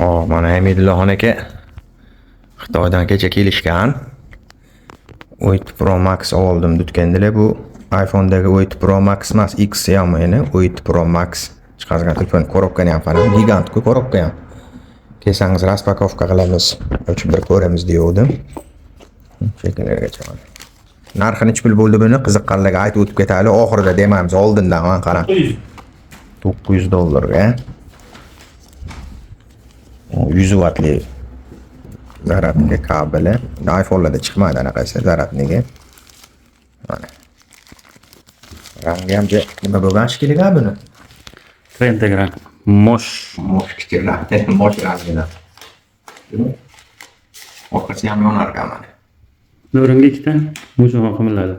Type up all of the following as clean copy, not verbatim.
Hop, mana Hamidullaxon aka Xitoydan kecha kelishgan. 8 Pro Max oldim dutgandilar. Bu iPhone'dagi 8 Pro Max emas, X ham yana 8 Pro Max chiqargan. Telefon korobkani ham qarang, gigantku korobka ham. Kelsangiz raspakovka qilamiz, ochib bir ko'ramiz degandim. Cheklargacha. Narxi necha pul bo'ldi buni? Qiziqqanlarga aytib o'tib ketaylik. Oxirida demaymiz, oldindan mana qarang. $900 ga. 100 wattli zaryadka kabeli. iPhone'larda chiqmaydi anaqasi zaryadniga. Mana. Rangi ham nima bo'lgan shekilli buni? Trending rang. Mosh kichikroq, mosh rangidan. Orqasi ham yonar mana. Nurunga ikkita mushuk qimilladi.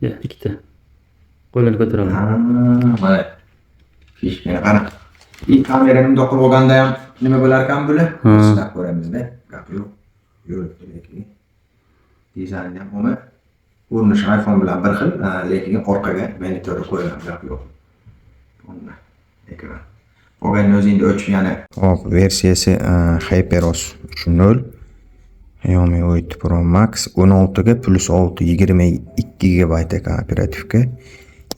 Ya, ikkita. Qo'lini ko'taraman. Mana. Fishkani qarang. Kamerani bundoq qilib olganda ham nima bo'lar ekan bular? Sinab ko'ramizda. Gap yo'q. Yuribdi lekin. Dizayn ham uni ko'rinishi iPhone bilan bir xil, lekin orqaga monitorni qo'yilgan gap yo'q. Bundan ekran. Qolganini o'zingda o'chib yana. Hop, versiyasi HyperOS 3.0. Xiaomi 8 Pro Max 16 ga plus 6 22 GB ekan operativka.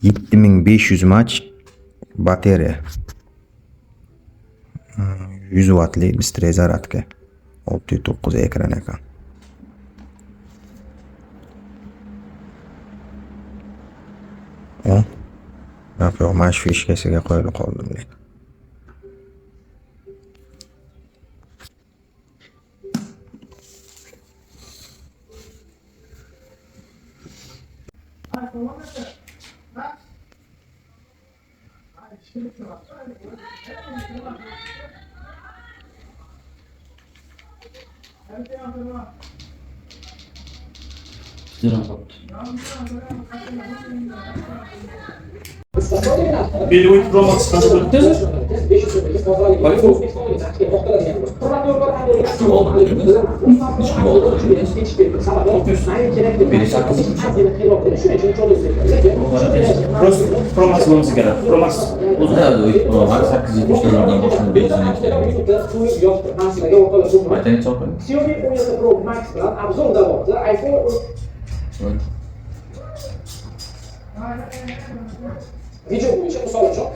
7500 mAh bateriya. 100 wattli bistri zaryadka. 6.9 ekran ekan. Yo'q, mana shu fishkasiga qo'yib qoldim lekin. Bir 8 Pro Max qancha Pro Max bo'lmasa kerak. Pro Max o'zi Pro Max 870 boshlanib benzin aytaylik chopin. Xiaomi 17 Pro Max bilan obzor davomida iPhone video bo'yicha misol uchun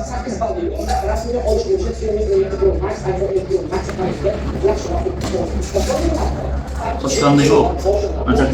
8 ball rasmiy olish bo'yicha Xiaomi 17 Pro Max iPhone 17 Pro Max qarshisida yaxshiroq Qo'shqanda yo'q. Ancha